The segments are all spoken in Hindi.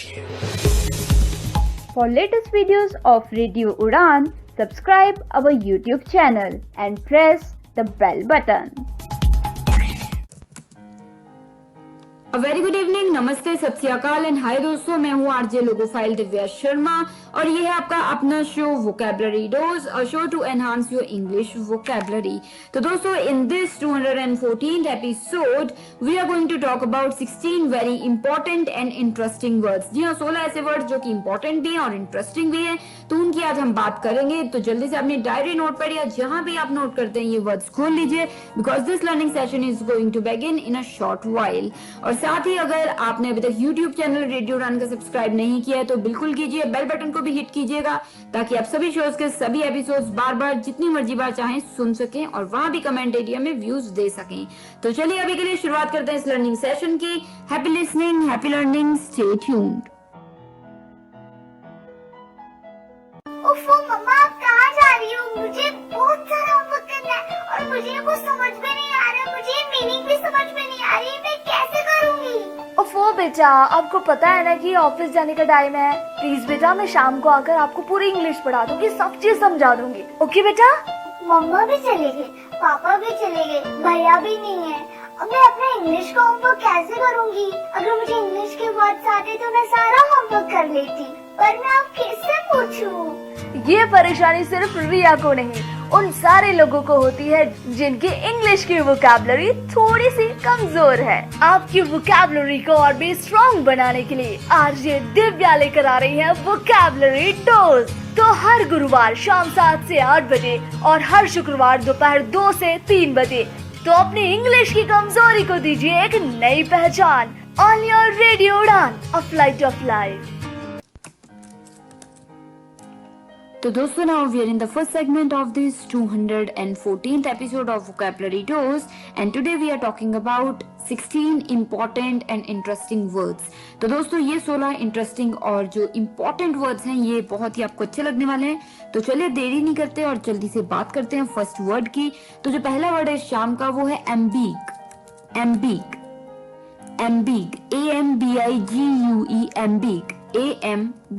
For latest videos of Radio Udan, subscribe our YouTube channel and press the bell button. A very good evening, नमस्ते, सत श्री अकाल एंड हाय दोस्तों, मैं हूँ आरजे लोगोफाइल दिव्या शर्मा और ये है आपका अपना show vocabulary dose, a show to enhance your English vocabulary. तो दोस्तों, in this 214th episode we are going to talk about 16 very important and interesting words. जी हाँ, 16 ऐसे वर्ड्स जो कि इंपॉर्टेंट भी हैं और इंटरेस्टिंग भी हैं, तो उनकी आज हम बात करेंगे। तो जल्दी से अपनी डायरी नोट पर या जहां भी आप नोट करते हैं ये वर्ड्स खोल लीजिए, because this learning session is going to begin in a short while. और साथ ही अगर आपने अभी तक YouTube चैनल रेडियो उड़ान का सब्सक्राइब नहीं किया है तो बिल्कुल कीजिए, बेल बटन को भी हिट कीजिएगा ताकि आप सभी शोज के सभी एपिसोड्स बार बार जितनी मर्जी बार चाहें सुन सकें और वहां भी कमेंट एरिया में व्यूज दे सकें। तो चलिए अभी के लिए शुरुआत करते हैं इस लर्निंग सेशन की। Happy listening, happy learning, stay tuned. ओफो मम्मा, आप कहाँ जा रही हो? मुझे बहुत सारा होमवर्क करना है और मुझे कुछ समझ में नहीं आ रहा, मुझे मीनिंग भी समझ में नहीं आ रही, मैं कैसे करूँगी? ओफो बेटा, आपको पता है ना कि ऑफिस जाने का टाइम है। प्लीज बेटा, मैं शाम को आकर आपको पूरी इंग्लिश पढ़ा दूंगी, सब चीज समझा दूंगी। ओके बेटा? मम्मा भी चले गए, पापा भी चले गए, भैया भी नहीं है। अब मैं अपना इंग्लिश का होमवर्क कैसे करूँगी? अगर मुझे इंग्लिश के वर्ड्स आते तो मैं सारा होमवर्क कर लेती, पर मैं अब किससे पूछूं? ये परेशानी सिर्फ रिया को नहीं, उन सारे लोगों को होती है जिनकी इंग्लिश की वोकैबुलरी थोड़ी सी कमजोर है। आपकी वोकैबुलरी को और भी स्ट्रॉन्ग बनाने के लिए आरजे दिव्या लेकर आ रही है वोकैबुलरी डोज। तो हर गुरुवार शाम 7 से 8 बजे और हर शुक्रवार दोपहर 2 से 3 बजे तो अपनी इंग्लिश की कमजोरी को दीजिए एक नई पहचान। On your radio Udaan, a flight of life. तो दोस्तों, now we are in the first segment of this 214th episode of Vocabulary Dose and today we are talking about 16 important and interesting words। तो दोस्तों, ये 16 इंटरेस्टिंग और जो इम्पोर्टेंट वर्ड्स हैं ये बहुत ही आपको अच्छे लगने वाले हैं। तो चलिए देरी नहीं करते और जल्दी से बात करते हैं फर्स्ट वर्ड की। तो जो पहला वर्ड है शाम का वो है एम्बीग। एम्बीग, एम्बीग, AMBIGUE, एम्बीग,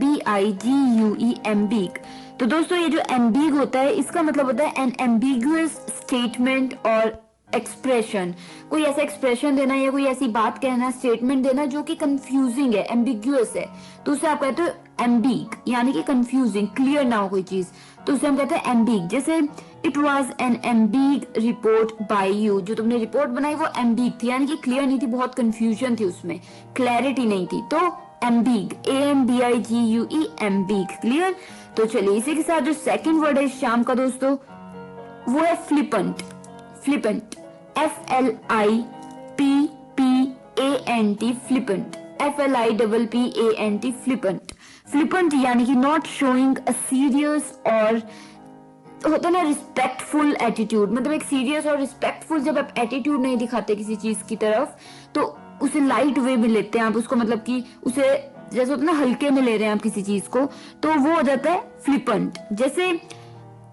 AMBIGUE, एम्बीग। तो दोस्तों, ये जो एम्बीग होता है इसका मतलब होता है एन एम्बिगुअस स्टेटमेंट और एक्सप्रेशन। कोई ऐसा एक्सप्रेशन देना या कोई ऐसी बात कहना, स्टेटमेंट देना जो कि कंफ्यूजिंग है, एम्बिगुअस है, तो उसे आप कहते हो एम्बीग, यानी कि कंफ्यूजिंग, क्लियर ना हो कोई चीज, तो उसे हम कहते हैं एम्बीग। जैसे इट वॉज एन एम्बीग रिपोर्ट बाय यू, जो तुमने रिपोर्ट बनाई वो एम्बीग थी, यानी कि क्लियर नहीं थी, बहुत कंफ्यूजन थी उसमें, क्लैरिटी नहीं थी, तो एम्बीग, AMBIGUE, एम्बीग, क्लियर। तो चलिए इसी के साथ जो सेकंड वर्ड है शाम का दोस्तों वो है flippant. Flippant, FLIPPANT, flippant, FLIPPANT, flippant. Flippant यानी कि नॉट शोइंग अ सीरियस और होता है ना रिस्पेक्टफुल एटीट्यूड, मतलब एक सीरियस और रिस्पेक्टफुल जब आप एटीट्यूड नहीं दिखाते किसी चीज की तरफ तो उसे लाइट वे में लेते हैं आप उसको, मतलब कि उसे जैसे होता है ना हल्के में ले रहे हैं आप किसी चीज को, तो वो हो जाता है फ्लिपेंट। जैसे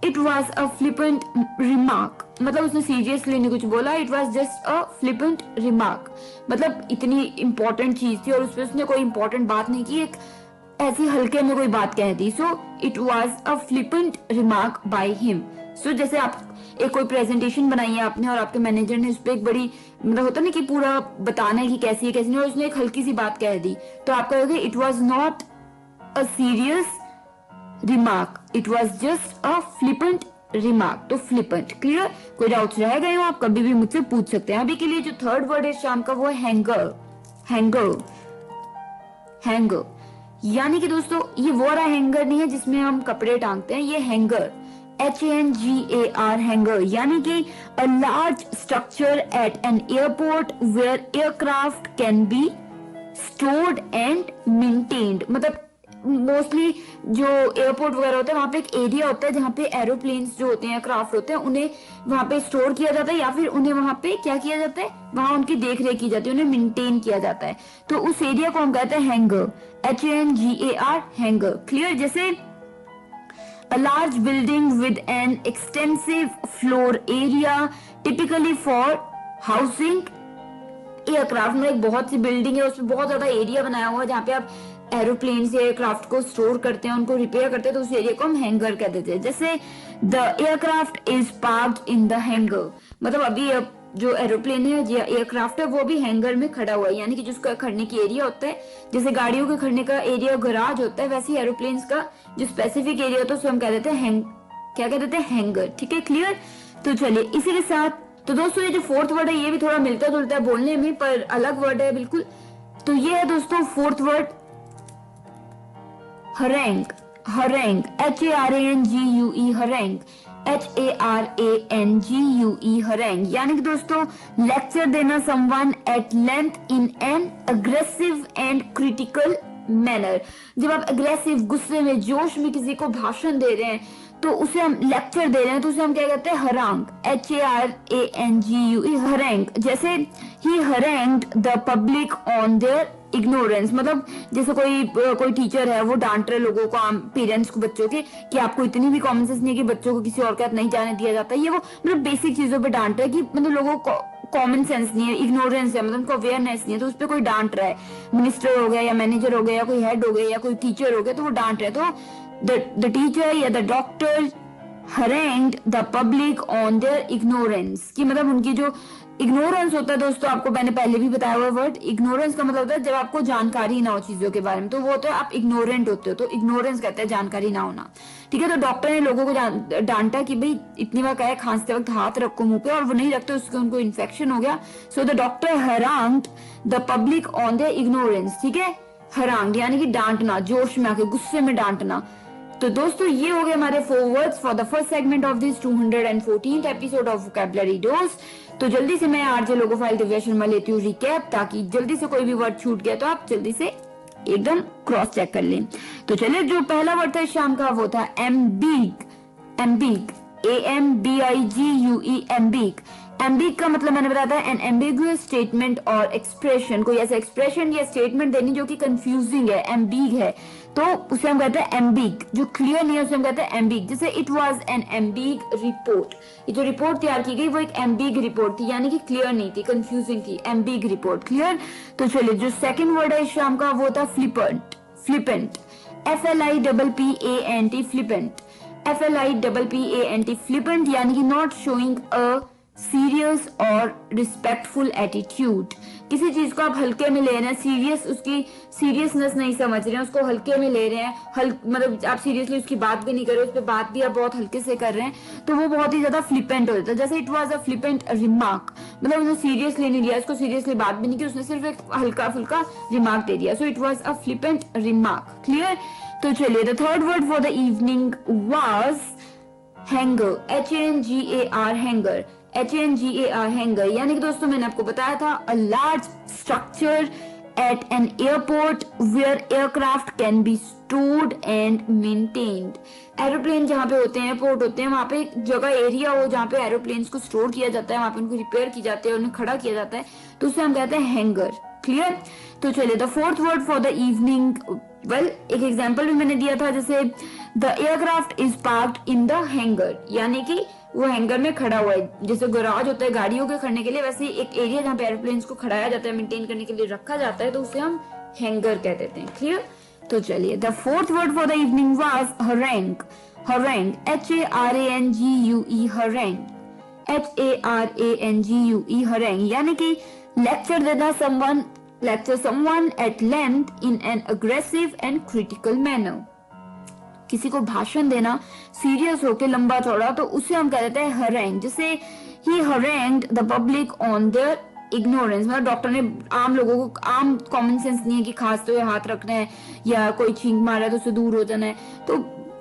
it was a flippant remark, मतलब उसने सीरियसली नहीं कुछ बोला, it was just a flippant remark, मतलब इतनी इंपॉर्टेंट चीज थी और उस पर उसने कोई इंपॉर्टेंट बात नहीं की, एक ऐसी हल्के में कोई बात कह दी, so it was a flippant remark by him. So जैसे आप एक कोई प्रेजेंटेशन बनाई है आपने और आपके मैनेजर ने उस पर एक बड़ी, मतलब होता ना कि पूरा बताना है कि कैसी है कैसी नहीं, और उसने एक हल्की सी बात कह दी तो आप कहोगे it was not a serious remark, it was just a flippant remark, तो फ्लिपेंट, क्लियर। कोई डाउट्स रह गए हो आप कभी भी मुझसे पूछ सकते हैं। अभी के लिए जो थर्ड वर्ड है शाम का वो है हैंगर। हैंगर, हैंगर यानी कि दोस्तों ये वो वाला हैंगर नहीं है जिसमें हम कपड़े टांगते हैं, ये हैंगर, HANGAR, हैंगर, यानी कि a large structure at an airport where aircraft can be stored and maintained. मतलब मोस्टली जो एयरपोर्ट वगैरह होता है वहां पे एक एरिया होता है जहाँ पे एरोप्लेन्स जो होते हैं, क्राफ्ट होते हैं, उन्हें वहां पे स्टोर किया जाता है या फिर उन्हें वहां पे क्या किया जाता है, वहां उनकी देख रेख की जाती है, उन्हें मेंटेन किया जाता है, तो उस एरिया को हम कहते हैं हैंगर, HANGAR, हैंगर, क्लियर। जैसे a large building with an extensive floor area typically for housing aircraft, में एक बहुत सी बिल्डिंग है उसमें बहुत ज्यादा एरिया बनाया हुआ है जहाँ पे आप एरोप्लेन या एयरक्राफ्ट को स्टोर करते हैं, उनको रिपेयर करते हैं, तो उस एरिया को हम हैंगर कह देते हैं। जैसे the aircraft is parked in the hanger, मतलब अभी जो एरोप्लेन है या एयरक्राफ्ट है वो भी हैंगर में खड़ा हुआ है, यानी कि जिसका खड़ने की एरिया होता है, जैसे गाड़ियों के खड़ने का एरिया गराज होता है, वैसे ही एरोप्लेन का जो स्पेसिफिक एरिया होता है उसे हम कह देते हैं क्या कह देते हैं, हैंगर। ठीक है, क्लियर। तो चलिए इसी के साथ, तो दोस्तों ये जो फोर्थ वर्ड है ये भी थोड़ा मिलता जुलता है बोलने में, पर अलग वर्ड है बिल्कुल। तो ये है दोस्तों fourth word हरेंग। Harangue, HARANGUE, harangue, HARANGUE, harangue, यानी कि दोस्तों लेक्चर देना someone at length in an aggressive and critical manner. जब आप अग्रेसिव, गुस्से में, जोश में किसी को भाषण दे रहे हैं तो उसे हम लेक्चर दे रहे हैं, तो उसे हम क्या कहते हैं, हरांग, HARANGUE, हरेंग। जैसे ही harangued the public on their ignorance, मतलब जैसे कोई टीचर है वो डांट रहे लोगों को, पेरेंट्स को बच्चों के, कि आपको इतनी भी कॉमन सेंस नहीं है कि बच्चों को किसी और का नहीं जाने दिया जाता। ये वो मतलब बेसिक चीजों पे डांट रहा है कि मतलब लोगों को कॉमन सेंस नहीं है, इग्नोरेंस है, मतलब उनको अवेयरनेस नहीं है, तो उस पर कोई डांट रहा है। मिनिस्टर हो गया या मैनेजर हो गया या कोई हेड हो गया या कोई टीचर हो गया, तो वो डांट रहे हैं। तो द टीचर या the doctor harangued the public on their ignorance, कि मतलब उनकी जो इग्नोरेंस होता है दोस्तों, आपको मैंने पहले भी बताया हुआ वर्ड, इग्नोरेंस का मतलब होता है जब आपको जानकारी ना हो चीजों के बारे में, तो वो होता है आप इग्नोरेंट होते हो, तो इग्नोरेंस कहते हैं जानकारी ना होना। ठीक है, तो डॉक्टर ने लोगों को डांटा कि भाई इतनी बार कहा खांसते वक्त हाथ रखो मुंह पे, और वो नहीं रखते, उसके उनको इन्फेक्शन हो गया। So the doctor harangued the public on their ignorance. ठीक है, harangued यानी कि डांटना, जोश में आके, गुस्से में डांटना। तो दोस्तों ये हो गए हमारे 4 words for the first segment of this 214th episode of vocabulary dose. तो जल्दी से मैं आरजे लोगोफाइल दिव्या शर्मा लेती हूँ रिकैप, ताकि जल्दी से कोई भी वर्ड छूट गया तो आप जल्दी से एकदम क्रॉस चेक कर लें। तो चलिए, जो पहला वर्ड था शाम का वो था एम्बिग। एम्बिग, AMBIGUE, एम्बिग। एम्बिग का मतलब मैंने बताया था एन एम्बिगुअस स्टेटमेंट और एक्सप्रेशन, कोई ऐसा एक्सप्रेशन या स्टेटमेंट देनी जो कि कंफ्यूजिंग है, एम्बिग है, तो उसे हम कहते हैं एम्बिग। जो क्लियर नहीं है उसे हम कहते हैं एम्बिग। जैसे इट वाज एन एम्बिग रिपोर्ट, ये जो रिपोर्ट तैयार की गई वो एक एम्बिग रिपोर्ट थी, यानी कि क्लियर नहीं थी, कंफ्यूजिंग थी, एम्बिग रिपोर्ट। क्लियर। तो चलिए, जो सेकंड वर्ड है शाम का वो था flippant. Flippant, FLIPPANT, flippant, FLIPPANT, flippant, यानी कि नॉट शोइंग अ सीरियस और रिस्पेक्टफुल एटीट्यूड। किसी चीज को आप हल्के में ले रहे हैं, सीरियस, उसकी सीरियसनेस नहीं समझ रहे हैं, उसको हल्के में ले रहे हैं, मतलब आप सीरियसली उसकी बात भी नहीं कर रहे, उस पर बात भी आप बहुत हल्के से कर रहे हैं, तो वो बहुत ही ज्यादा फ्लिपेंट हो जाता है। जैसे it was a flippant remark, मतलब उसने सीरियसली नहीं लिया, उसको सीरियसली बात भी नहीं की, उसने सिर्फ एक हल्का फुल्का रिमार्क दे दिया। So it was a flippant remark. Clear. तो चलिए, the third word for the evening was hangar, HANGAR, hangar, HANGAR, hangar, यानी कि दोस्तों मैंने आपको बताया था a large structure at an airport where aircraft can be stored and maintained. Aeroplane जहाँ पे होते हैं, एयरपोर्ट होते हैं, वहां पे एक जगह एरिया हो जहाँ पे एरोप्लेन्स को स्टोर किया जाता है, वहां पे उनको रिपेयर की जाती है, उन्हें खड़ा किया जाता है, तो उसे हम कहते हैं हैंगर। क्लियर। तो चलिए, the fourth word for the evening, well एक एग्जाम्पल भी मैंने दिया था, जैसे the aircraft is parked in the hanger, यानी कि वो हैंगर में खड़ा हुआ है। जैसे गैराज होता है गाड़ियों के खड़ने के लिए, वैसे एक एरिया जहाँ पे एरोप्लेन्स को खड़ाया जाता है, मेंटेन करने के लिए रखा जाता है, तो उसे हम हैंगर कह देते हैं। क्लियर। तो चलिए, the fourth word for the evening was harangue. Harangue, HARANGUE, harangue, HARANGUE, harangue, यानी कि लेक्चर देना lecture someone at length in an aggressive and critical manner। किसी को भाषण देना सीरियस होके लंबा चौड़ा, तो उसे हम कह देते हैं harangue। जैसे he harangued the public on their ignorance, मतलब डॉक्टर ने आम लोगों को, आम कॉमन सेंस नहीं है कि खांसते हुए हाथ रखना है या कोई छींक मार रहा है तो उससे दूर हो जाना है, तो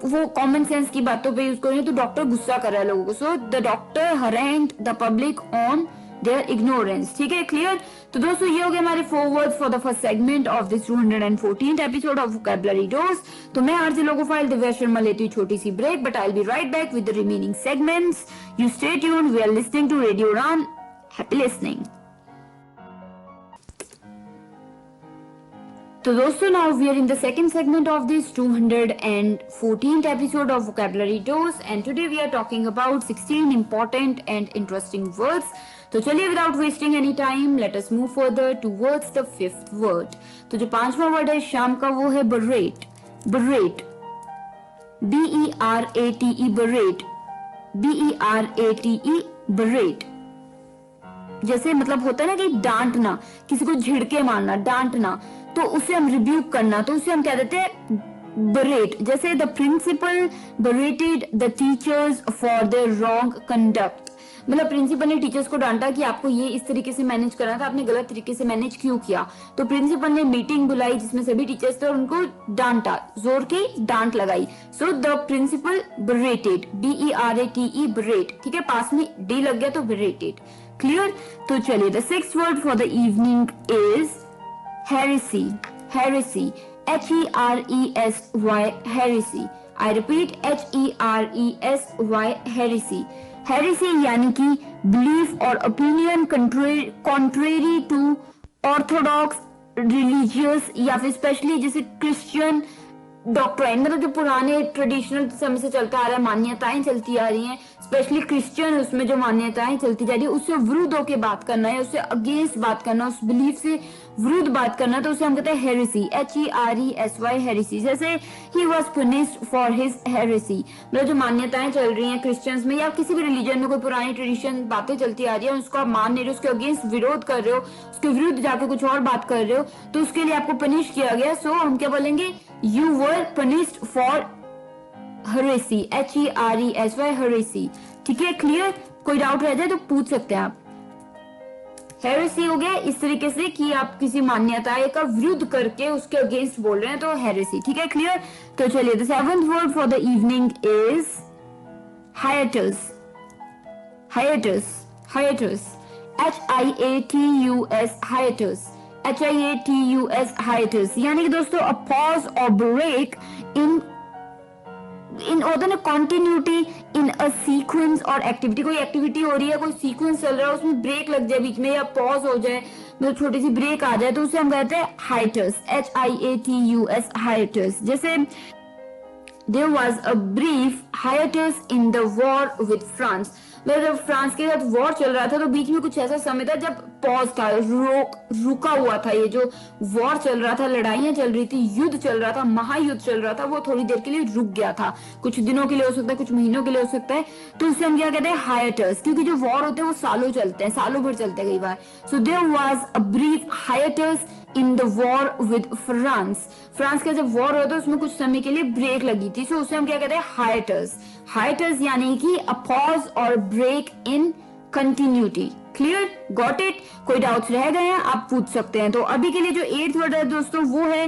वो कॉमन सेंस की बातों पे उसको नहीं, तो डॉक्टर गुस्सा कर रहा है लोगों को। So the doctor harangued the public on their ignorance। ठीक है, क्लियर। तो दोस्तों ये हो गए हमारे 4 words for the first segment of this 214th episode of vocabulary dose. तो मैं आरजे लोगोफाइल दिव्या शर्मा लेती हूँ छोटी सी break, but I will be right back with the remaining segments. You stay tuned, we are listening to radio Udaan. Happy listening. तो दोस्तों now we are in the second segment of this 214th episode of Vocabulary Dose and today we are talking about 16 important and interesting words. तो चलिए without wasting any time let us move further towards the fifth word. तो जो पांचवा वर्ड है शाम का वो है berate. berate, B-E-R-A-T-E, berate, B-E-R-A-T-E, berate. जैसे मतलब होता है ना कि डांटना, किसी को झिड़के मारना, डांटना, तो उसे हम रिब्यूक करना, तो उसे हम क्या देते हैं berate. जैसे the principal berated the teachers for their wrong conduct. मतलब प्रिंसिपल ने टीचर्स को डांटा कि आपको ये इस तरीके से मैनेज करना था, आपने गलत तरीके से मैनेज क्यों किया. तो प्रिंसिपल ने मीटिंग बुलाई जिसमें सभी टीचर्स थे और उनको डांटा, जोर की डांट लगाई. So the principal berated, B-E-R-A-T-E, berate. ठीक है, पास में डी लग गया तो berated. क्लियर. तो चलिए the sixth word for the evening is heresy. heresy, H-E-R-E-S-Y, heresy. I repeat, H-E-R-E-S-Y, heresy. heresy यानी कि belief और opinion contrary to orthodox religious या फिर स्पेशली जैसे क्रिश्चियन डॉक्ट्राइन, मतलब जो पुराने ट्रेडिशनल समय से चलता आ रहा है, मान्यताएं चलती आ रही हैं, स्पेशली क्रिश्चियन उसमें जो मान्यताएं चलती जा रही है उससे विरुद्ध होकर बात करना है, उससे अगेंस्ट बात करना, उस बिलीफ से विरुद्ध बात करना, तो उसे हम कहते हैं हेरेसी. H-E-R-E-S-Y, heresy. जैसे he was punished for his heresy, मतलब जो मान्यताएं चल रही हैं क्रिश्चियंस में या किसी भी रिलीजन में, कोई पुरानी ट्रेडिशन बातें चलती आ रही है, उसको आप मान नहीं रहे, उसके अगेंस्ट विरोध कर रहे हो, उसके विरुद्ध जाकर कुछ और बात कर रहे हो, तो उसके लिए आपको पनिश किया गया. सो हम क्या बोलेंगे, you were punished for heresy. H-E-R-E-S-Y, heresy. ठीक है, क्लियर. कोई डाउट रह जाए तो पूछ सकते हैं आप. हेरेसी हो गया इस तरीके से कि आप किसी मान्यता का विरुद्ध करके उसके अगेंस्ट बोल रहे हैं, तो हेरेसी. ठीक है, क्लियर. तो चलिए the seventh word for the evening is hiatus. hiatus, hiatus, H-I-A-T-U-S, hiatus, H-I-A-T-U-S, hiatus. यानी कि दोस्तों अ पॉज और ब्रेक इन होता है कॉन्टिन्यूटी इन अ सीक्वेंस और एक्टिविटी. कोई एक्टिविटी हो रही है, कोई सीक्वेंस चल रहा है, उसमें ब्रेक लग जाए बीच में या पॉज हो जाए, मतलब छोटी सी ब्रेक आ जाए, तो उसे हम कहते हैं hiatus. H-I-A-T-U-S, hiatus. जैसे there was a brief hiatus in the war with France. मतलब जब फ्रांस के साथ वॉर चल रहा था तो बीच में कुछ ऐसा समय था जब पॉज था, रुका हुआ था. ये जो वॉर चल रहा था, लड़ाइयां चल रही थी, युद्ध चल रहा था, महायुद्ध चल रहा था, वो थोड़ी देर के लिए रुक गया था. कुछ दिनों के लिए हो सकता है, कुछ महीनों के लिए हो सकता है. तो उसे हम क्या कहते हैं, हाइटस. क्योंकि जो वॉर होते हैं वो सालों चलते हैं, सालों भर चलते हैं कई बार. So there was a brief hiatus in the war with France. France का जब वॉर होता है उसमें कुछ समय के लिए ब्रेक लगी थी. सो उसे हम क्या कहते हैं, हाइटस. हाइटस यानी कि अ पॉज और break in continuity. Clear, got it. कोई डाउट्स रह गए हैं आप पूछ सकते हैं. तो अभी के लिए जो एट्थ वर्ड है दोस्तों वो है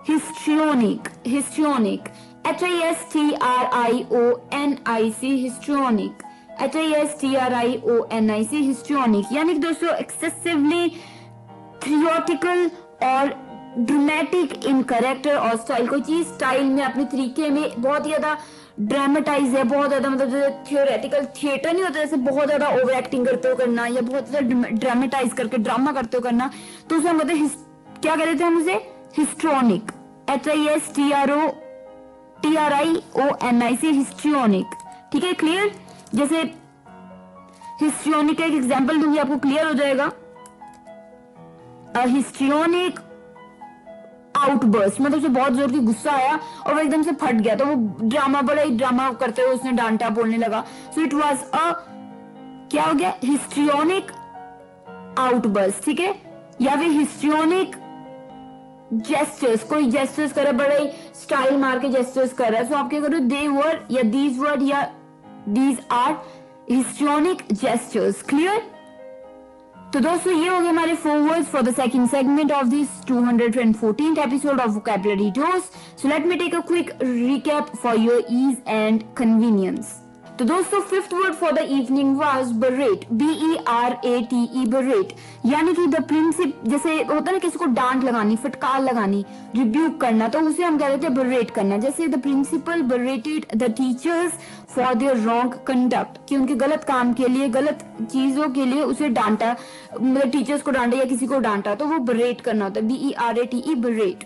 histrionic. Histrionic, H-I-S-T-R-I-O-N-I-C, histrionic. H-I-S-T-R-I-O-N-I-C, histrionic. यानी कि दोस्तों एक्सेसिवली थियोटिकल और ड्रामेटिक इन कैरेक्टर और स्टाइल. कोई चीज स्टाइल में, अपने तरीके में बहुत ज्यादा ड्रामेटाइज है, बहुत ज्यादा, मतलब थियोरेटिकल थिएटर नहीं होता जैसे बहुत ज्यादा ओवर एक्टिंग करते हो करना या बहुत ज्यादा ड्रामेटाइज करके ड्रामा करते हो करना, तो उसे हम कहते हैं क्या कहते थे हम उसे, हिस्ट्रोनिक. H-I-S-T-R-O-T-R-I-O-N-I-C, histrionic. ठीक है, क्लियर. जैसे हिस्ट्रियोनिक का एक एग्जाम्पल दूंगी आपको क्लियर हो जाएगा. हिस्ट्रियोनिक आउटबर्स्ट, मतलब उसे बहुत जोर की गुस्सा आया और वो एकदम से फट गया, तो वो ड्रामा, बड़ा ही ड्रामा करते हुए उसने डांटा, बोलने लगा. सो इट वाज अ क्या हो गया, हिस्ट्रियोनिक आउटबर्स्ट. ठीक है, या फिर हिस्ट्रियोनिक जेस्टर्स. कोई जेस्टर्स कर रहा है, बड़ा ही स्टाइल मार के जेस्टर्स कर रहा है, सो आप क्या करो, दे वर या दीज वर्ड या these are histrionic gestures. Clear. तो दोस्तों ये हो गए हमारे 4 words for the second segment of this 214th episode of vocabulary dose. So let me take a quick recap for your ease and convenience. तो दोस्तों fifth word for the evening was berate, BERATE, berate, यानी कि द प्रिंसिप, जैसे होता है ना किसी को डांट लगानी, फटकार लगानी, रिब्यूक करना, तो उसे हम कहते थे बरेट करना। जैसे the principal berated the teachers for their wrong conduct, कि उनके गलत काम के लिए, गलत चीजों के लिए उसे डांटा, मतलब टीचर्स को डांटा या किसी को डांटा, तो वो बरेट करना होता है, BERATE, बरेट।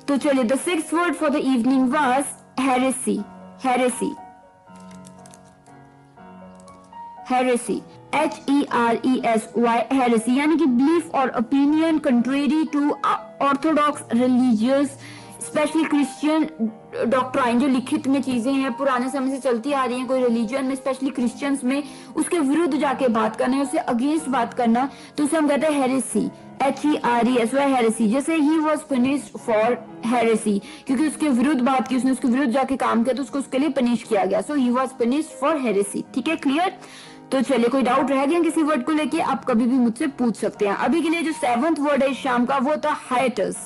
तो चलिए the sixth word for the evening was heresy, heresy, heresy, HERESY, heresy, यानी कि बिलीफ और opinion contrary to orthodox religious, especially Christian doctrine, जो लिखित में चीजें हैं पुराने समय से चलती आ रही हैं कोई रिलीजन में, स्पेशली क्रिश्चियंस में, उसके विरुद्ध जाके बात करना, उससे अगेंस्ट बात करना, तो उसे हम कहते हैं हेरेसी, HERESY, हेरेसी। जैसे he was punished for heresy, क्योंकि उसके विरुद्ध बात की, उसने उसके विरुद्ध जाके काम किया, तो उसको उसके लिए पनिश किया गया, so he was punished for heresy. ठीक है, क्लियर। तो चलिए कोई डाउट रह गया किसी वर्ड को लेके, आप कभी भी मुझसे पूछ सकते हैं। अभी के लिए जो सेवंथ वर्ड है शाम का, वो था हाइटस,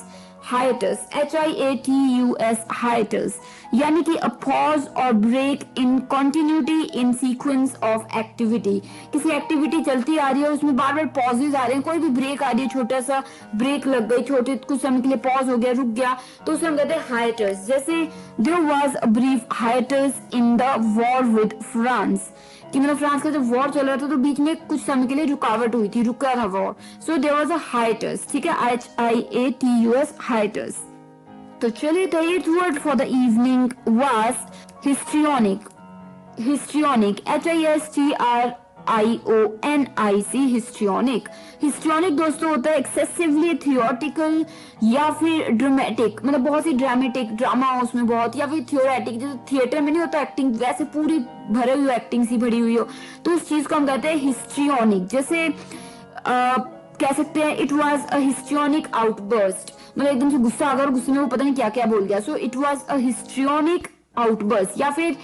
हाइटस, HIATUS, हाइटस, यानी कि अ पॉज और break in continuity in sequence of activity. किसी एक्टिविटी चलती आ रही है, उसमें बार बार पॉजेज आ रहे हैं, कोई भी ब्रेक आ रही है, छोटा सा ब्रेक लग गई, छोटे कुछ समय के लिए पॉज हो गया, रुक गया, तो उसे हम कहते हैं हाइटस। जैसे there was a brief hiatus in the war with France, कि मतलब फ्रांस का जब वॉर चल रहा था तो बीच में कुछ समय के लिए रुकावट हुई थी, रुका था war, so there was a hiatus. ठीक है, HIATUS, हाइटस। तो चलिए the eighth word for the evening was histrionic, histrionic, HISTRIONIC, histrionic. Histrionic दोस्तों होता है एक्सेसिवली थियोटिकल या फिर ड्रामेटिक, मतलब बहुत सी ड्रामेटिक ड्रामा हो उसमें बहुत, या फिर थियोरेटिक, जैसे थिएटर में नहीं होता एक्टिंग, वैसे पूरी भरे हुई एक्टिंग सी भरी हुई हो, तो उस चीज को हम कहते हैं हिस्ट्रियोनिक। जैसे कह सकते हैं it was a histrionic outburst, मतलब एकदम से गुस्सा आ गया और गुस्से में वो पता नहीं क्या क्या बोल गया, सो it was a histrionic outburst. या फिर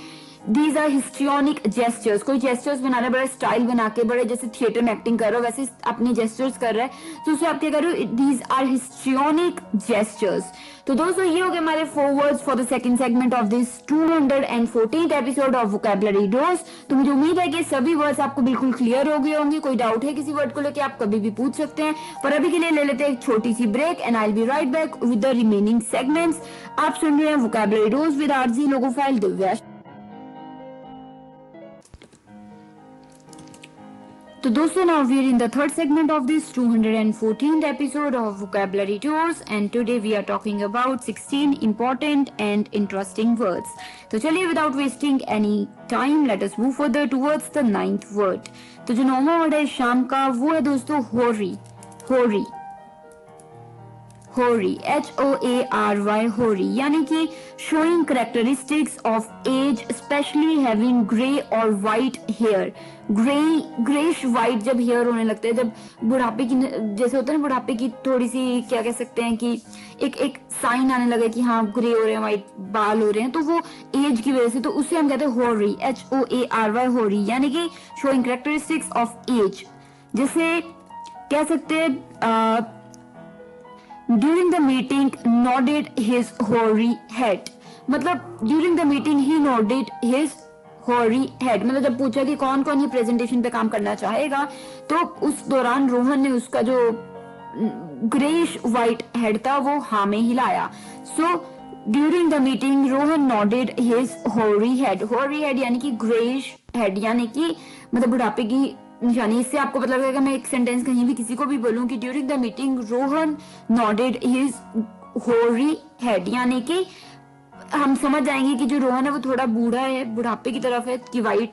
दीज आर हिस्ट्रियोनिक जेस्चर्स, कोई जेस्चर्स बना रहा है, बड़ा स्टाइल बना के, बड़े जैसे थिएटर में एक्टिंग कर रहा हो वैसे अपने जेस्चर्स कर रहा है, तो उसे आप क्या कर रहे हो, दीज आर हिस्ट्रियोनिक जेस्चर्स। तो दोस्तों ये हो गए हमारे 4 words for the second segment of this 214th episode of vocabulary dose. तो मुझे उम्मीद है कि सभी वर्ड्स आपको बिल्कुल क्लियर हो गए होंगे। कोई डाउट है किसी वर्ड को लेकर आप कभी भी पूछ सकते हैं, पर अभी के लिए ले लेते हैं एक छोटी सी break and I will be right back with the remaining segments. आप सुन रहे हैं vocabulary dose with RJ logophile Divya. तो दोस्तों now we are in the third segment of this 214th episode of Vocabulary Tours and today we are talking about 16 important and interesting words. तो चलिए without wasting any time let us move further towards the 9th word. तो जो 9वां वर्ड है शाम का वो है दोस्तों होरी, होरी, होरी, HOARY, होरी, यानी कि showing characteristics of age especially having grey or white hair. Greyish white जब हेयर होने लगते हैं, जब बुढ़ापे की जैसे होता है ना, बुढ़ापे की थोड़ी सी क्या कह सकते हैं कि एक साइन आने लगे कि हाँ ग्रे हो रहे हैं, व्हाइट बाल हो रहे हैं, तो वो एज की वजह से, तो उसे हम कहते हैं होरी, HOARY, होरी, यानी कि शोइंग कैरेक्टरिस्टिक्स ऑफ एज। जैसे कह सकते हैं during the meeting nodded his होरी हेड, मतलब during the meeting he nodded his होरी हेड, मतलब जब पूछा कि कौन कौन ये प्रेजेंटेशन पे काम करना चाहेगा, तो उस दौरान रोहन ने उसका जो ग्रेश व्हाइट हेड था वो हाँ में हिलाया। So during the meeting Rohan nodded his होरी हेड, होरी हेड यानी कि ग्रेश हेड, यानी कि मतलब बुढ़ापे की निशानी। इससे आपको पता लगेगा, मैं एक सेंटेंस कहीं भी किसी को भी बोलूं कि during the meeting Rohan nodded his होरी हेड, यानी कि हम समझ जाएंगे कि जो रोहन है वो थोड़ा बूढ़ा है, बुढ़ापे की तरफ है, कि व्हाइट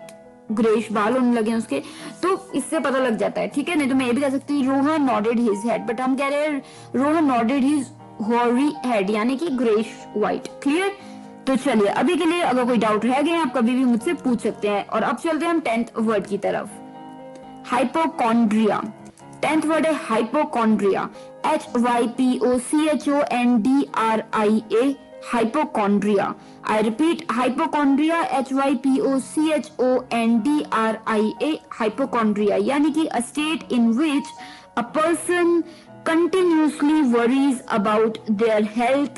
ग्रेश बाल होने लगे उसके, तो इससे पता लग जाता है। ठीक है, नहीं तो मैं ये भी कह सकती हूँ Rohan nodded his head, but हम कह रहे हैं रोहन नोडेड हिज होरी हेड, यानी कि ग्रेश व्हाइट। क्लियर। तो चलिए अभी के लिए अगर कोई डाउट रह गए आप कभी भी मुझसे पूछ सकते हैं। और अब चलते हैं हम 10th वर्ड की तरफ, हाइपोकॉन्ड्रिया। 10th वर्ड है hypochondria, HYPOCHONDRIA, hypochondria. I repeat, hypochondria, HYPOCHONDRIA, hypochondria, यानी कि a state in which a person continuously worries about their health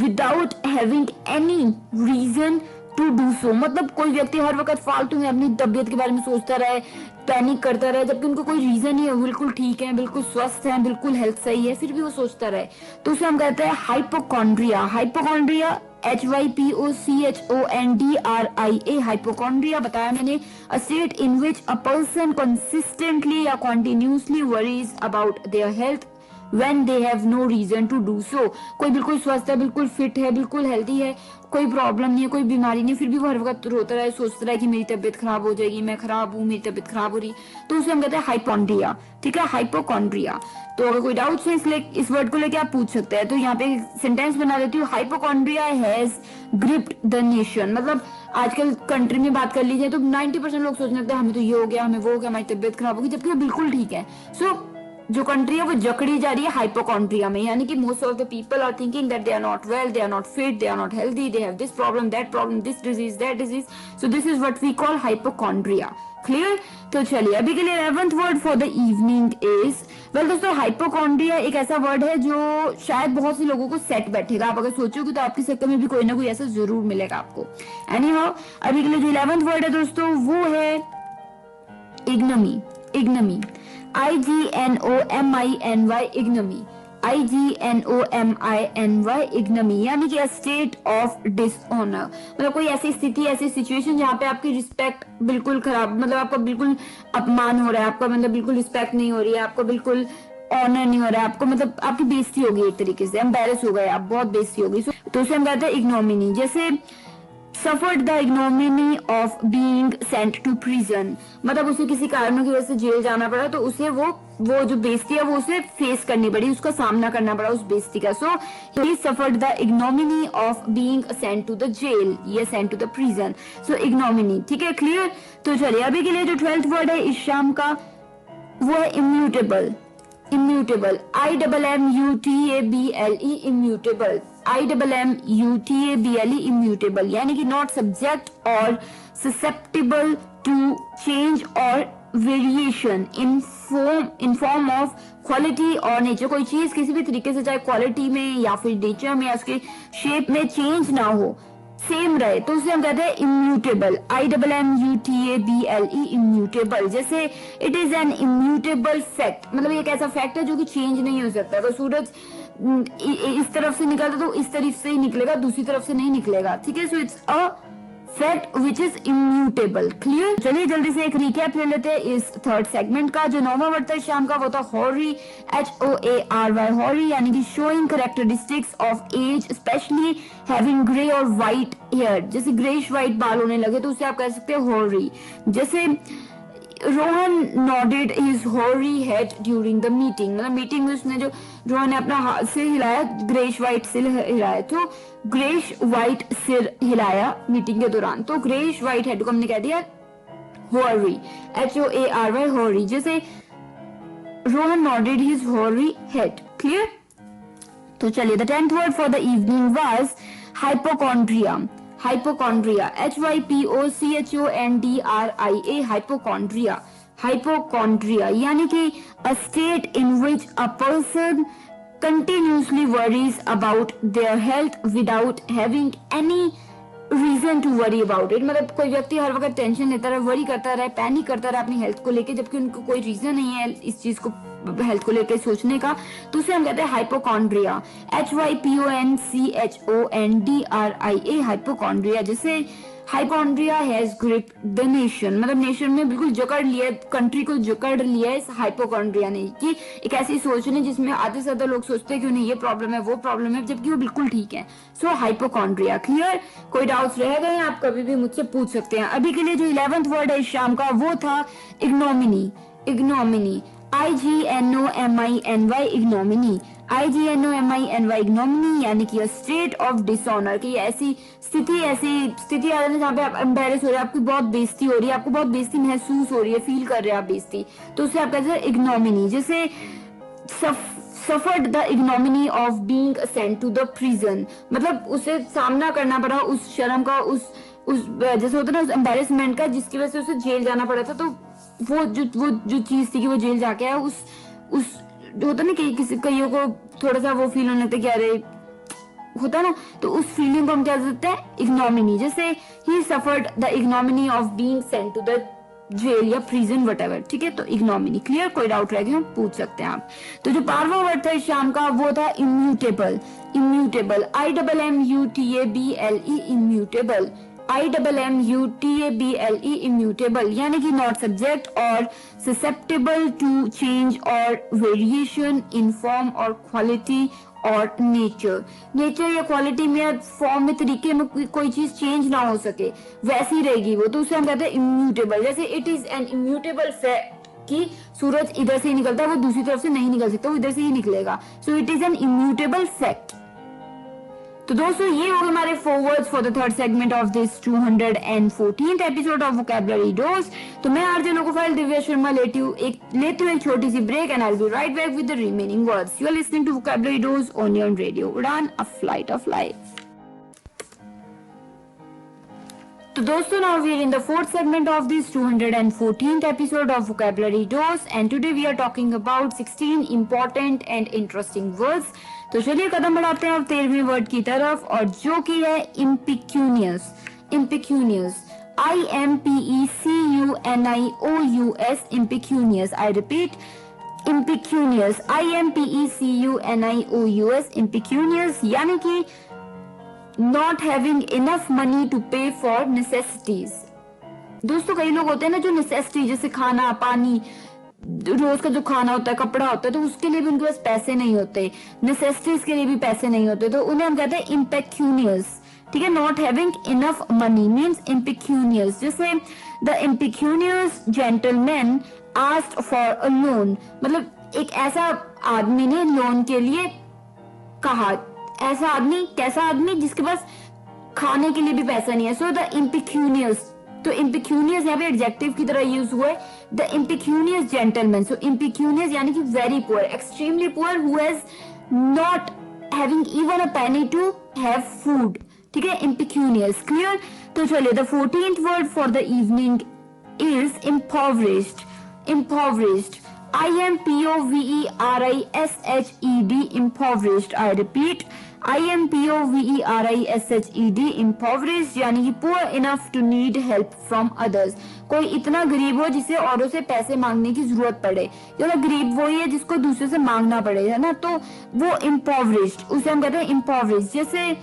without having any reason to do so. मतलब कोई व्यक्ति हर वक्त फालतू में अपनी तबीयत के बारे में सोचता रहे, पैनिक करता रहे, जबकि उनको कोई रीजन नहीं है, बिल्कुल ठीक है, बिल्कुल स्वस्थ है, बिल्कुल हेल्थ सही है, फिर भी वो सोचता रहे, तो उसे हम कहते हैं हाइपोकॉन्ड्रिया। हाइपोकॉन्ड्रिया HYPOCHONDRIA हाइपोकॉन्ड्रिया बताया मैंने, अ state in which a person consistently या continuously worries about their health when they have no reason to do so। कोई बिल्कुल स्वस्थ है, बिल्कुल फिट है, बिल्कुल हेल्दी है, कोई प्रॉब्लम नहीं है, कोई बीमारी नहीं, फिर भी वो हर वक्त रोता रहे, सोचता रहे कि मेरी तबीयत खराब हो जाएगी, मैं खराब हूँ, मेरी तबीयत खराब हो रही, तो उसे हम कहते हैं हाइपोकॉन्ड्रिया। ठीक है, हाइपोकॉन्ड्रिया। तो अगर कोई डाउट है इस वर्ड को लेके आप पूछ सकते हैं। तो यहाँ पे सेंटेंस बना देती हूँ, hypochondria has gripped the nation. मतलब आजकल कंट्री में बात कर लीजिए तो 90% लोग सोचने लगते हैं हमें तो ये हो गया, हमें वो हो गया, हमारी तबीयत खराब होगी, जबकि वो बिल्कुल ठीक है। सो जो कंट्री है वो जकड़ी जा रही है हाइपोकॉन्ड्रिया में, यानी कि most of the people are thinking that they are not well, they are not fit, they are not healthy, they have this problem, that problem, this disease, that disease. So this is what we call hypochondria. Clear? तो चलिए अभी के लिए 11th word for the evening is, well दोस्तों, हाइपोकॉन्ड्रिया एक ऐसा वर्ड है जो शायद बहुत से लोगों को सेट बैठेगा। आप अगर सोचोगे तो आपकी सर्कल में भी कोई ना कोई ऐसा जरूर मिलेगा आपको। एनीहाउ, अभी के लिए जो 11th वर्ड है दोस्तों वो है इग्नोमी। इग्नोमी, IGNOMINY, इग्नोमी, IGNOMINY, इग्नोमी, यानी कि स्टेट ऑफ डिसऑनर। मतलब कोई ऐसी स्थिति, ऐसी सिचुएशन जहाँ पे आपकी रिस्पेक्ट बिल्कुल खराब, मतलब आपका बिल्कुल अपमान हो रहा है, आपका मतलब बिल्कुल रिस्पेक्ट नहीं हो रही है, आपको बिल्कुल ऑनर नहीं हो रहा है, आपको मतलब आपकी बेइज्जती होगी, एक तरीके से एम्बैरेस हो गए आप, बहुत बेइज्जती होगी, तो उसे हम कहते हैं इग्नोमिनी। जैसे suffered the ignominy of being sent to prison, मतलब उसे किसी कारणों की वजह से जेल जाना पड़ा, तो उसे वो जो बेइज्जती है वो उसे फेस करनी पड़ी, उसका सामना करना पड़ा उस बेइज्जती का। सो he suffered the ignominy of being sent to the jail या sent to the prison। so ignominy। ठीक है, क्लियर? तो चलिए अभी के लिए जो 12th वर्ड है इस शाम का वो है immutable। immutable, IMMUTABLE, immutable, IMMUTABLE, immutable, यानी कि not subject or susceptible to change or variation in form of quality or nature। कोई चीज किसी भी तरीके से, चाहे क्वालिटी में या फिर नेचर में या उसके शेप में चेंज ना हो, सेम रहे, तो उसे हम कहते हैं इम्यूटेबल। IMMUTABLE, immutable. जैसे it is an immutable fact, मतलब एक ऐसा फैक्ट है जो कि चेंज नहीं हो सकता। अगर सूरज इस तरफ से निकलता तो इस तरफ से ही निकलेगा, दूसरी तरफ से नहीं निकलेगा। ठीक है, so it's a fact which is immutable. Clear? चलिए जल्दी से एक रिकैप ले लेते हैं इस थर्ड सेगमेंट का। जो 9वां वर्ड था शाम का वो था हॉरी, HOARY, हॉरी, यानी कि showing characteristics of age, especially having grey और व्हाइट हेयर। जैसे ग्रेइश व्हाइट बाल होने लगे तो उसे आप कह सकते हैं हॉरी। जैसे Rohan nodded his hoary head during the meeting, मतलब मीटिंग में उसने जो रोहन ने अपना हाथ सिर हिलाया, ग्रेइश व्हाइट सिर हिलाया, तो ग्रेइश व्हाइट सिर हिलाया मीटिंग के दौरान, तो ग्रेइश व्हाइट हेड को हमने कह दिया हॉरी, HOARY, हॉरी। जैसे Rohan nodded his hoary head. Clear? तो चलिए the 10th word for the evening was hypochondria. Hypochondria, HYPOCHONDRIA, hypochondria. Hypochondria यानी कि a state in which a person continuously worries about their health without having any reason to worry about it। मतलब कोई व्यक्ति हर वक्त टेंशन लेता रहे, वरी करता रहे, पैनिक करता रहे अपनी हेल्थ को लेके, जबकि उनको कोई रीजन नहीं है इस चीज को हेल्थ को लेके सोचने का, तो उसे हम कहते हैं हाइपोकॉन्ड्रिया। HYPONCHONDRIA, hypochondria. जैसे hypochondria has gripped the nation, मतलब नेशन में बिल्कुल जकड़ लिया, कंट्री को जकड़ लिया इस हाइपोकॉन्ड्रिया ने, कि एक ऐसी सोच ने जिसमें आधे से ज्यादा लोग सोचते हैं कि उन्हें ये प्रॉब्लम है, वो प्रॉब्लम है, जबकि वो बिल्कुल ठीक है। सो हाइपोकॉन्ड्रिया। क्लियर? कोई डाउट्स रह गए आप कभी भी मुझसे पूछ सकते हैं। अभी के लिए जो 11th वर्ड है इस शाम का वो था ignominy. Ignominy, IGNOMINY, ignominy, IGNOMINY, ignominy, यानी कि स्टेट ऑफ डिसऑनर, की ऐसी स्थिति आ रही है जहाँ पे आप एम्बैरेस हो रहे हैं, आपकी बहुत बेइज्जती हो रही है, आपको बहुत बेइज्जती महसूस हो रही है, फील कर रहे हैं आप बेइज्जती, तो उसे आप कहते हैं इग्नोमिनी। जैसे suffered the ignominy of being sent to the prison, मतलब उसे सामना करना पड़ा उस शर्म का, उस जैसे होता है ना, उस एम्बैरेसमेंट का, जिसकी वजह से उसे जेल जाना पड़ा था। तो वो जो चीज थी कि वो जेल जाके आया, उस होता ना कि किसी कईयों को थोड़ा सा वो फील होने लगता है कि अरे होता है ना, तो उस फीलिंग को हम क्या कहते हैं, इग्नोमिनी। जैसे ही suffered the ignominy of being sent to the jail या प्रिजन वटेवर, ठीक है, तो इग्नोमिनी। क्लियर? कोई डाउट रह गया हम पूछ सकते हैं आप। तो जो 12वां वर्ड था शाम का वो था immutable. Immutable, IMMUTABLE, immutable, IMMUTABLE, immutable, यानी कि नॉट सब्जेक्ट और ससेप्टेबल टू चेंज और वेरिएशन इन फॉर्म और क्वालिटी और नेचर। नेचर या क्वालिटी में या फॉर्म में, तरीके में कोई चीज चेंज ना हो सके, वैसी रहेगी वो, तो उसे हम कहते हैं इम्यूटेबल। जैसे it is an immutable fact कि सूरज इधर से ही निकलता है, वो दूसरी तरफ से नहीं निकल सकता, वो इधर से ही निकलेगा। So it is an immutable fact. तो दोस्तों ये हो गए हमारे 4 words for the third segment of this 214th episode of vocabulary dose. तो मैं आरजे लोकोफाइल दिव्या शर्मा लेती हूँ एक छोटी सी break and I will be right back with the remaining words. You are listening to vocabulary dose only on radio Udaan, a flight of life. So दोस्तों, now we are in the fourth segment of this 214th episode of Vocabulary Dose and today we are talking about 16 important and interesting words। तो चलिए कदम बढ़ाते हैं अब 13वें वर्ड की तरफ और जो कि है impecunious। impecunious, IMPECUNIOUS, impecunious। I repeat, impecunious, IMPECUNIOUS, impecunious, यानी कि not having enough money to pay for necessities. दोस्तों कई लोग होते हैं ना जो नेसेसिटी, जैसे खाना पानी, रोज का जो खाना होता है, कपड़ा होता है, तो उसके लिए भी उनके पास पैसे नहीं होते, नेसेसिटीज के लिए भी पैसे नहीं होते, तो उन्हें हम कहते हैं इम्पेक्यूनियस। ठीक है, not having enough money means impecunious. जैसे the impecunious gentleman asked for a loan, मतलब एक ऐसा आदमी ने लोन के लिए कहा। ऐसा आदमी, कैसा आदमी? जिसके पास खाने के लिए भी पैसा नहीं है। सो द इम्पेक्यूनियस, तो इम्पेक्यूनियस यहाँ पे एडजेक्टिव की तरह यूज हुआ है, the impecunious gentleman. So impecunious यानी कि very poor, extremely poor, who has not having even a penny to have food. ठीक है, इम्पेक्यूनियस। क्लियर? तो चलिए, the 14th word for the evening is impoverished। impoverished, IMPOVERISHED, impoverished। I repeat, IMPOVERISHED, impoverished, यानी कि poor enough to need help from others। कोई इतना गरीब हो जिसे औरों से पैसे मांगने की जरूरत पड़े, या गरीब वही है जिसको दूसरे से मांगना पड़े, है ना, तो वो impoverished, उसे हम कहते हैं impoverished। जैसे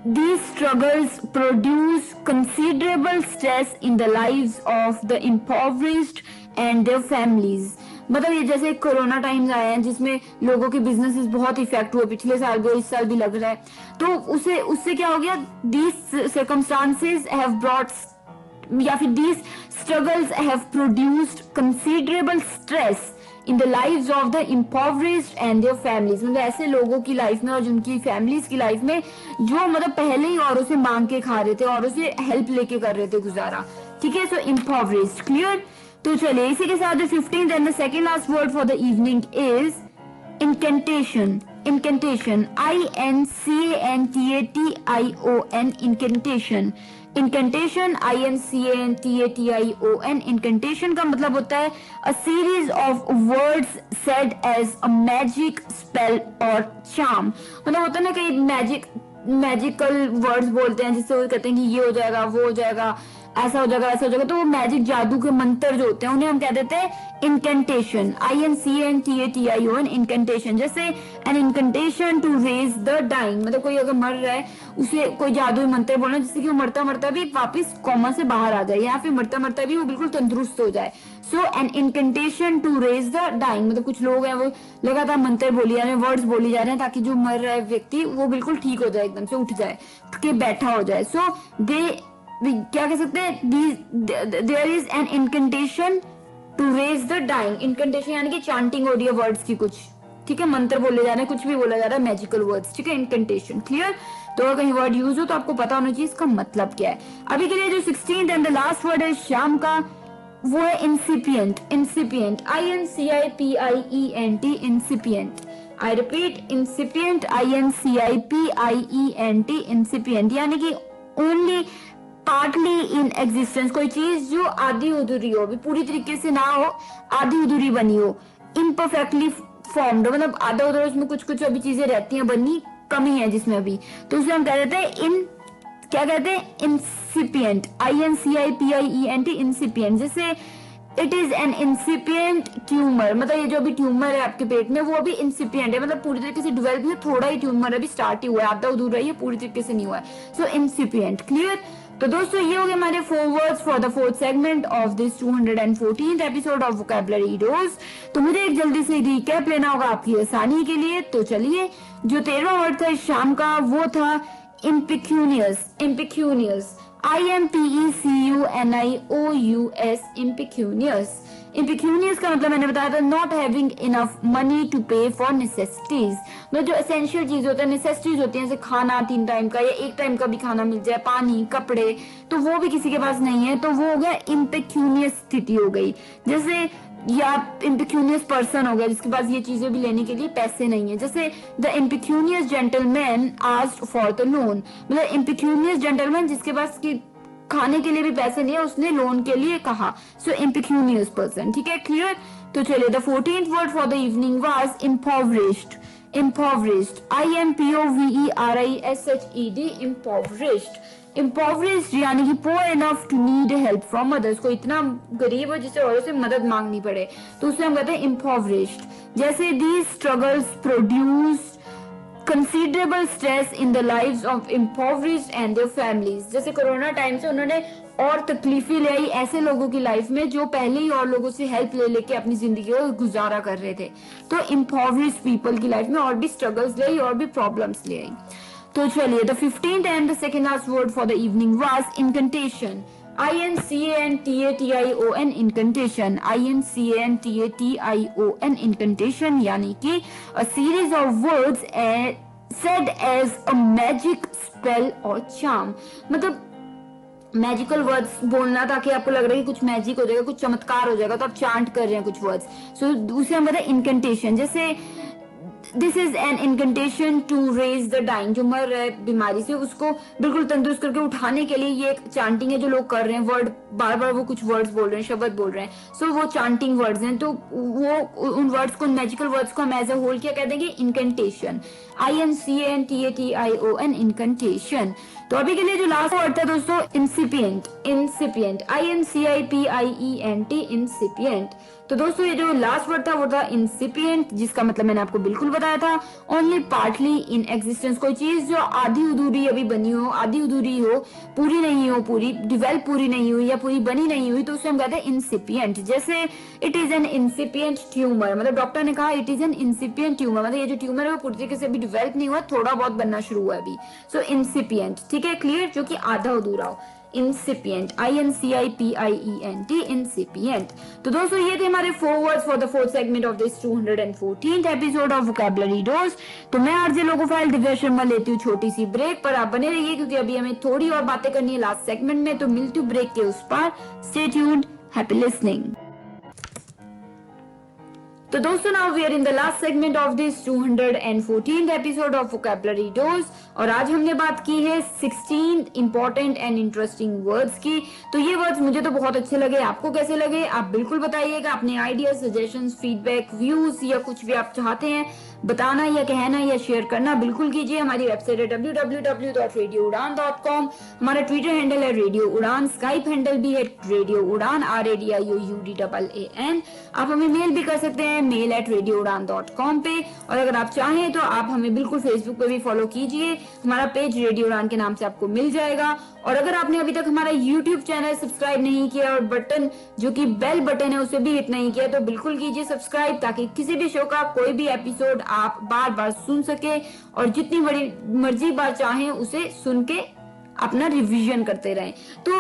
these struggles produce considerable stress in the lives of the impoverished and their families। मतलब ये जैसे कोरोना टाइम्स आए हैं जिसमें लोगों के बिजनेसेस बहुत इफेक्ट हुए, पिछले साल भी, इस साल भी लग रहा है, तो उससे क्या हो गया, these circumstances have brought, या फिर these struggles have produced considerable stress in the lives of the impoverished and their families। मतलब ऐसे लोगों की लाइफ में और जिनकी फैमिलीज की लाइफ में जो मतलब पहले ही औरों से मांग के खा रहे थे, औरों से हेल्प लेके कर रहे थे गुजारा। ठीक है, सो impoverished। क्लियर? तो चलिए इसी के साथ 15th and the second last word for the evening is incantation। incantation, INCANTATION, incantation। incantation, INCANTATION, incantation का मतलब होता है a series of words said as a magic spell or charm। मतलब होता है ना कई मैजिकल वर्ड्स बोलते हैं जिससे वो कहते हैं कि ये हो जाएगा, वो हो जाएगा, ऐसा हो जाएगा, ऐसा हो जाएगा, तो वो मैजिक जादू के मंत्र जो होते हैं उन्हें हम कह देते हैं incantation, INCANTATION, incantation। जैसे an incantation to raise the dying, मतलब कोई अगर मर रहा है उसे कोई जादुई मंत्र बोलना जिससे कि वो मरता मरता भी वापस कोमा से बाहर आ जाए, या फिर मरता मरता भी वो बिल्कुल तंदुरुस्त हो जाए। सो an incantation to raise the dying, मतलब कुछ लोग हैं वो लगातार मंत्र बोली जा रहे हैं, वर्ड्स बोली जा रहे हैं ताकि जो मर रहा है व्यक्ति वो बिल्कुल ठीक हो जाए, एकदम से उठ जाए, के बैठा हो जाए। सो क्या कह सकते हैं, there is an incantation to raise the dying. Incantation यानी कि चांटिंग हो रही है वर्ड्स की कुछ, ठीक है, मंत्र बोले जा रहे हैं, कुछ भी बोला जा रहा है, मैजिकल वर्ड्स। ठीक है, इनकेंटेशन। क्लियर? तो अगर कहीं वर्ड यूज हो तो आपको पता होना चाहिए इसका मतलब क्या है। अभी के लिए जो 16th and the last word है शाम का वो है इंसिपिएंट। इंसिपिएंट, INCIPIENT, इंसिपिएंट। आई रिपीट, इंसिपिएंट, INCIPIENT, इंसिपिएंट, यानी कि ओनली पार्टली इन एग्जिस्टेंस, कोई चीज जो आधी अधूरी हो, भी पूरी तरीके से ना हो, आधी अधूरी बनी हो, इम्परफेक्टली फॉर्म्ड, मतलब आधा उधर उसमें कुछ कुछ अभी चीजें रहती हैं बननी, कमी है जिसमें अभी, तो उसे हम कह देते हैं क्या कहते हैं, इंसिपिएंट, INCIPIENT, इंसिपिएंट। जैसे इट इज एन इंसिपिएंट ट्यूमर, मतलब ये जो अभी ट्यूमर है आपके पेट में वो अभी इंसिपिएंट है, मतलब पूरी तरीके से डेवलप नहीं, थोड़ा ही ट्यूमर अभी स्टार्ट ही हुआ है, आधा अधूरा ही है, पूरी तरीके से नहीं हुआ है। सो इंसिपिएंट, क्लियर। तो दोस्तों ये हो गए हमारे 4 words for the 4th segment of this 214th episode of vocabulary dose. तो मुझे एक जल्दी से रिकैप लेना होगा आपकी आसानी के लिए। तो चलिए, जो 13वां वर्ड था इस शाम का वो था इम्पिक्यूनियस, इम्पिक्यूनियस, IMPECUNIOUS, इम्पिक्यूनियस। इम्पिक्यूनियस का मतलब मैंने बताया था not having enough money to pay for necessities, मतलब जो एसेंशियल चीज होता है, नेसेसिटीज होती है, जैसे खाना 3 टाइम का या 1 टाइम का भी खाना मिल जाए, पानी, कपड़े, तो वो भी किसी के पास नहीं है, तो वो हो गया इम्पिक्यूनियस स्थिति हो गई। जैसे या इम्पिक्यूनियस पर्सन हो गया जिसके पास ये चीजें भी लेने के लिए पैसे नहीं है। जैसे the impecunious gentleman asked for the loan, मतलब इम्पिक्यूनियस जेंटलमैन जिसके पास की खाने के लिए भी पैसे नहीं है, उसने लोन के लिए कहा। सो इम्पिक्यूनियस पर्सन, ठीक है, क्लियर। तो चलिए, the 14th word for the evening was impoverished, impoverished, IMPOVERISHED, impoverished. Impoverished यानी कि poor enough to need help from others, को इतना गरीब हो जिससे औरों से मदद मांगनी पड़े, तो उसे हम कहते हैं इम्पोवरिश्ड। जैसे these struggles produce considerable stress in the lives of impoverished and their families, जैसे कोरोना टाइम से उन्होंने और तकलीफें ले आई ऐसे लोगों की लाइफ में जो पहले ही और लोगों से हेल्प ले लेके अपनी जिंदगी को गुजारा कर रहे थे। तो impoverished people की लाइफ में और भी स्ट्रगल्स ले आई और भी प्रॉब्लम्स ले आई। तो चलिए, the 15th and the second last word for the evening was incantation, INCANTATION, incantation, INCANTATION, incantation यानी कि a series of words said as a magic spell or charm, मतलब मैजिकल वर्ड्स बोलना ताकि आपको लग रहा है कि कुछ मैजिक हो जाएगा, कुछ चमत्कार हो जाएगा, तो आप चांट कर रहे हैं कुछ वर्ड्स, सो उसे हम कहते हैं इनकेंटेशन। जैसे this is an incantation to raise the dying, जो मर रहा है बीमारी से उसको बिल्कुल तंदुरुस्त करके उठाने के लिए ये एक चांटिंग है जो लोग कर रहे हैं, वर्ड बार बार वो कुछ वर्ड्स बोल रहे हैं, शब्द बोल रहे हैं, सो वो चांटिंग वर्ड्स हैं। तो वो उन वर्ड्स को, मैजिकल वर्ड्स को हम एज अ होल क्या कह देंगे, इनकेंटेशन, INCANTATION, इनकेंटेशन। तो अभी के लिए जो लास्ट वर्ड था दोस्तों, इंसिपिएंट, इंसिपिएंट, INCIPIENT, इंसिपिएंट। तो दोस्तों ये जो लास्ट वर्ड था वो था इंसिपिएंट, जिसका मतलब मैंने आपको बिल्कुल बताया था, ओनली पार्टली इन एग्जिस्टेंस, कोई चीज जो आधी अधूरी अभी बनी हो, आधी अधूरी हो, पूरी नहीं हो, पूरी डेवलप पूरी नहीं हुई या पूरी बनी नहीं हुई, तो उसे हम कहते हैं इंसिपिएंट। जैसे इट इज एन इंसिपिएंट ट्यूमर, मतलब डॉक्टर ने कहा इट इज एन इंसिपिएंट ट्यूमर, मतलब ये जो ट्यूमर है वो पूरी तरीके से अभी डेवलप नहीं हुआ, थोड़ा बहुत बनना शुरू हुआ अभी, सो इंसिपिएंट, ठीक है, क्लियर, जो कि आधा अधूरा हो, इंसिपिएंट, INCIPIENT, इंसिपिएंट। तो दोस्तों ये थे हमारे 4 words for the 4th segment of this 214th episode of vocabulary dose. तो मैं आरजे लोगोफाइल दिव्या शर्मा लेती हूँ छोटी सी ब्रेक, पर आप बने रहिए क्योंकि अभी हमें थोड़ी और बातें करनी है लास्ट सेगमेंट में, तो मिलती हूँ ब्रेक के उस पार। Stay tuned, happy listening. तो दोस्तों now we are in the last segment of this 214th episode of vocabulary dose, और आज हमने बात की है 16 इंपॉर्टेंट एंड इंटरेस्टिंग वर्ड्स की। तो ये वर्ड्स मुझे तो बहुत अच्छे लगे, आपको कैसे लगे आप बिल्कुल बताइएगा, अपने आइडियाज, सजेशंस, फीडबैक, व्यूज या कुछ भी आप चाहते हैं बताना या कहना या शेयर करना बिल्कुल कीजिए। हमारी वेबसाइट है www.radioudan.com, हमारा ट्विटर हैंडल है रेडियो उड़ान, स्काइप हैंडल भी है रेडियो उड़ान, RADIOUDAAN। आप हमें मेल भी कर सकते हैं mail@radioudan.com पे, और अगर आप चाहें तो आप हमें बिल्कुल फेसबुक पे भी फॉलो कीजिए, हमारा पेज रेडियो उड़ान के नाम से आपको मिल जाएगा। और अगर आपने अभी तक हमारा यूट्यूब चैनल सब्सक्राइब नहीं किया और बटन जो कि बेल बटन है उसे भी हिट नहीं किया, तो बिल्कुल कीजिए सब्सक्राइब, ताकि किसी भी शो का कोई भी एपिसोड आप बार बार सुन सके और जितनी बड़ी मर्जी बार चाहें उसे सुन के अपना रिवीजन करते रहें। तो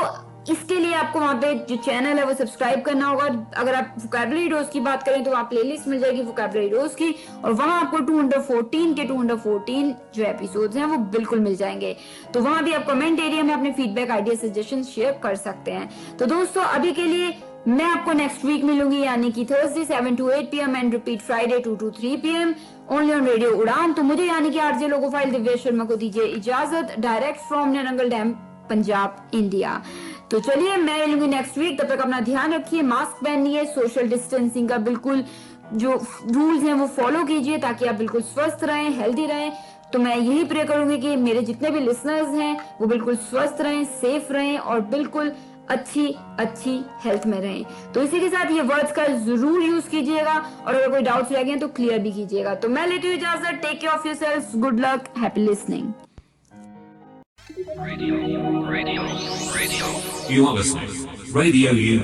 इसके लिए आपको वहां पे जो चैनल है वो सब्सक्राइब करना होगा। अगर आप वोकैबुलरी डोज की बात करें तो वहां प्लेलिस्ट मिल जाएगी वोकैबुलरी डोज की, और वहां आपको 214 के 214 जो एपिसोड्स हैं वो बिल्कुल मिल जाएंगे। तो वहां भी आप कमेंट एरिया में अपने फीडबैक, आइडिया, सजेशन शेयर कर सकते हैं। तो दोस्तों अभी के लिए मैं आपको नेक्स्ट वीक मिलूंगी, यानी कि Thursday 7 to 8 PM and repeat Friday 2 to 3 PM only on radio उड़ान। तो मुझे यानी कि आरजे लोगोफाइल दिव्या शर्मा को दीजिए इजाजत, direct from Narangal dam, Punjab, India. तो चलिए मैं मिलूंगी नेक्स्ट वीक, तब तक अपना ध्यान रखिए, मास्क पहनिए, सोशल डिस्टेंसिंग का बिल्कुल जो रूल्स हैं वो फॉलो कीजिए ताकि आप बिल्कुल स्वस्थ रहें, हेल्दी रहें। तो मैं यही प्रे करूंगी कि मेरे जितने भी लिसनर्स हैं वो बिल्कुल स्वस्थ रहें, सेफ रहें और बिल्कुल अच्छी हेल्थ में रहें। तो इसी के साथ ये वर्ड्स का जरूर यूज कीजिएगा और अगर कोई डाउट्स रह गए तो क्लियर भी कीजिएगा। तो मैं लेती हूँ इजाजत। Take care of yourself, good luck, happy listening. You are listening. Radio U,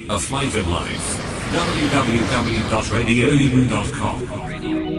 a flavoured life. www.radioU.com.